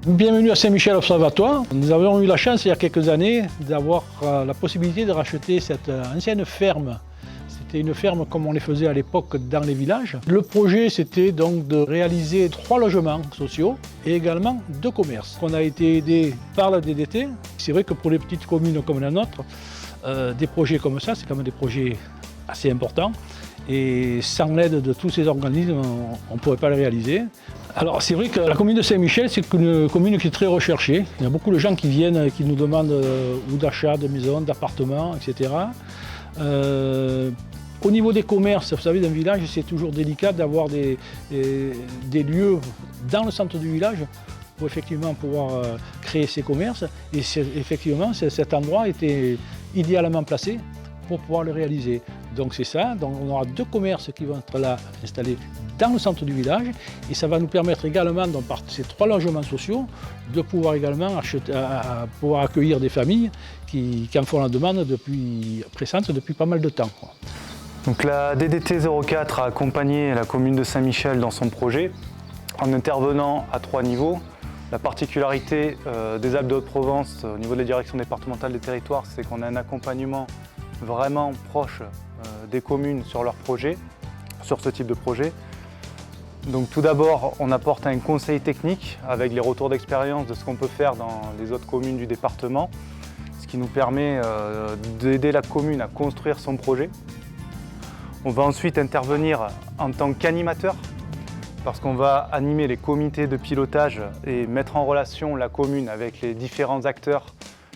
Bienvenue à Saint-Michel Observatoire. Nous avons eu la chance il y a quelques années d'avoir la possibilité de racheter cette ancienne ferme. C'était une ferme comme on les faisait à l'époque dans les villages. Le projet c'était donc de réaliser 3 logements sociaux et également 2 commerces. On a été aidé par la DDT. C'est vrai que pour les petites communes comme la nôtre, des projets comme ça, c'est quand même des projets assez importants. Et sans l'aide de tous ces organismes, on ne pourrait pas les réaliser. Alors c'est vrai que la commune de Saint-Michel, c'est une commune qui est très recherchée. Il y a beaucoup de gens qui viennent, qui nous demandent ou d'achat de maisons, d'appartements, etc. Au niveau des commerces, vous savez, d'un village, c'est toujours délicat d'avoir des lieux dans le centre du village pour effectivement pouvoir créer ces commerces. Et effectivement, cet endroit était idéalement placé pour pouvoir le réaliser. Donc c'est ça, donc on aura 2 commerces qui vont être là installés dans le centre du village et ça va nous permettre également, donc, par ces 3 logements sociaux, de pouvoir également pouvoir accueillir des familles qui en font la demande pressante depuis pas mal de temps. Donc la DDT 04 a accompagné la commune de Saint-Michel dans son projet en intervenant à 3 niveaux. La particularité des Alpes de Haute-Provence au niveau de la direction départementale des territoires, c'est qu'on a un accompagnement vraiment proche des communes sur leur projet, sur ce type de projet. Donc tout d'abord, on apporte un conseil technique avec les retours d'expérience de ce qu'on peut faire dans les autres communes du département, ce qui nous permet d'aider la commune à construire son projet. On va ensuite intervenir en tant qu'animateur, parce qu'on va animer les comités de pilotage et mettre en relation la commune avec les différents acteurs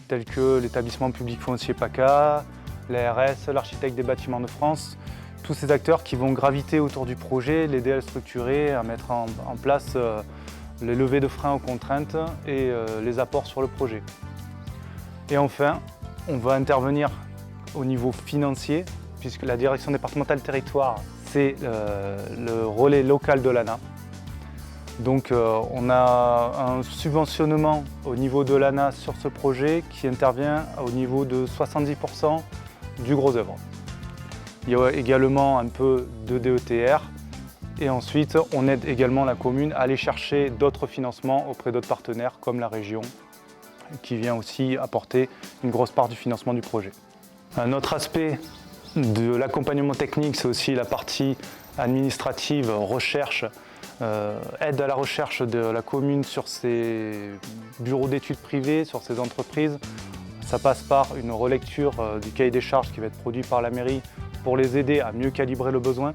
tels que l'établissement public foncier PACA, l'ARS, l'architecte des bâtiments de France, tous ces acteurs qui vont graviter autour du projet, l'aider à le structurer, à mettre en place les levées de freins aux contraintes et les apports sur le projet. Et enfin, on va intervenir au niveau financier, puisque la direction départementale territoire, c'est le relais local de l'ANA. Donc on a un subventionnement au niveau de l'ANA sur ce projet qui intervient au niveau de 70% du gros œuvre. Il y a également un peu de DETR et ensuite on aide également la commune à aller chercher d'autres financements auprès d'autres partenaires comme la région qui vient aussi apporter une grosse part du financement du projet. Un autre aspect de l'accompagnement technique, c'est aussi la partie administrative, recherche, aide à la recherche de la commune sur ses bureaux d'études privés, sur ses entreprises. Ça passe par une relecture du cahier des charges qui va être produit par la mairie pour les aider à mieux calibrer le besoin,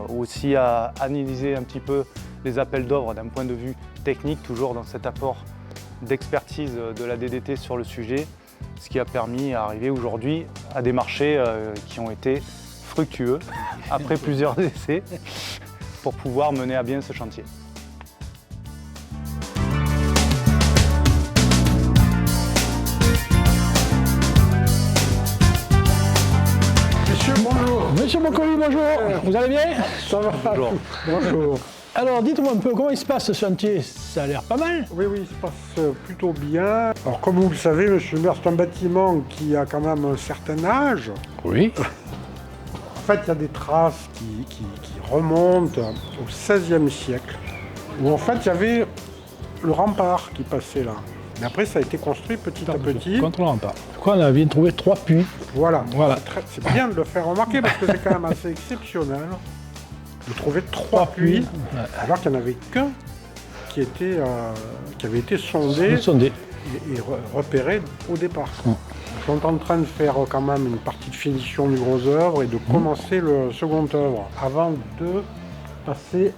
aussi à analyser un petit peu les appels d'offres d'un point de vue technique, toujours dans cet apport d'expertise de la DDT sur le sujet, ce qui a permis d'arriver aujourd'hui à des marchés qui ont été fructueux après plusieurs essais pour pouvoir mener à bien ce chantier. Monsieur, bonjour. Monsieur Bocoli, bonjour. Vous allez bien? Ça va. Bonjour. Bonjour. Alors dites-moi un peu, comment il se passe ce chantier? Ça a l'air pas mal. Oui, il se passe plutôt bien. Alors comme vous le savez, monsieur le maire, c'est un bâtiment qui a quand même un certain âge. Oui. En fait, il y a des traces qui remontent au XVIe siècle, où en fait, il y avait le rempart qui passait là. Mais après, ça a été construit petit à petit. Contre le rempart. Je crois qu'on vient de trouver 3 puits. Voilà. Voilà. C'est bien de le faire remarquer parce que c'est quand même assez exceptionnel de trouver 3 puits, alors qu'il n'y en avait qu'un qui avait été sondé et repéré au départ. Ils sont en train de faire quand même une partie de finition du gros œuvre et de commencer le second œuvre avant de passer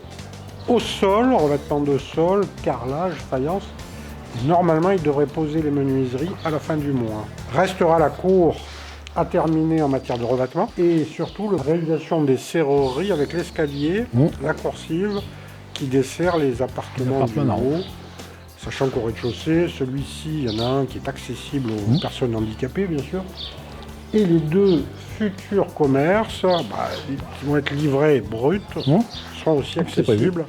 au sol, revêtement de sol, carrelage, faïence. Normalement, ils devraient poser les menuiseries à la fin du mois. Restera la cour à terminer en matière de revêtement et surtout la réalisation des serrureries avec l'escalier, la coursive qui dessert les appartements du haut. Sachant qu'au rez-de-chaussée, celui-ci, il y en a un qui est accessible aux personnes handicapées, bien sûr. Et les 2 futurs commerces, qui vont être livrés bruts, seront aussi accessibles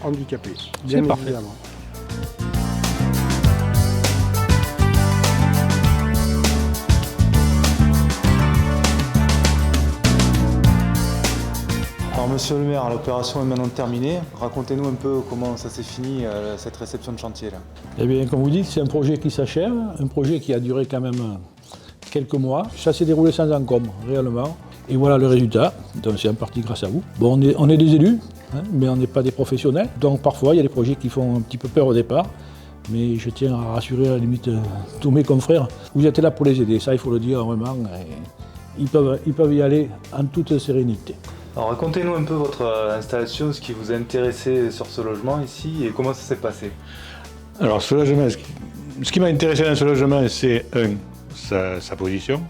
handicapés, bien évidemment. monsieur le maire, l'opération est maintenant terminée. Racontez-nous un peu comment ça s'est fini, cette réception de chantier là. Eh bien, comme vous dites, c'est un projet qui s'achève, un projet qui a duré quand même quelques mois. Ça s'est déroulé sans encombre, réellement. Et voilà le résultat, donc c'est en partie grâce à vous. Bon, on est des élus, hein, mais on n'est pas des professionnels. Donc parfois, il y a des projets qui font un petit peu peur au départ. Mais je tiens à rassurer à la limite tous mes confrères. Vous êtes là pour les aider, ça il faut le dire vraiment. Ils peuvent y aller en toute sérénité. Alors racontez-nous un peu votre installation, ce qui vous a intéressé sur ce logement ici et comment ça s'est passé. Alors ce logement, ce qui m'a intéressé dans ce logement, c'est sa position,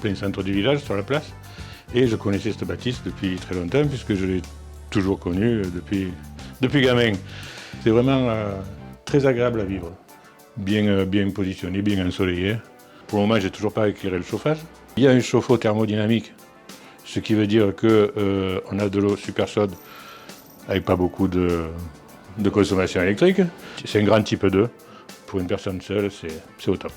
plein centre du village, sur la place. Et je connaissais cette bâtisse depuis très longtemps puisque je l'ai toujours connue depuis gamin. C'est vraiment très agréable à vivre, bien positionné, bien ensoleillé. Pour le moment, j'ai toujours pas éclairé le chauffage. Il y a un chauffe-eau thermodynamique, ce qui veut dire qu'on a de l'eau super chaude avec pas beaucoup de consommation électrique. C'est un grand type 2. Pour une personne seule, c'est au top.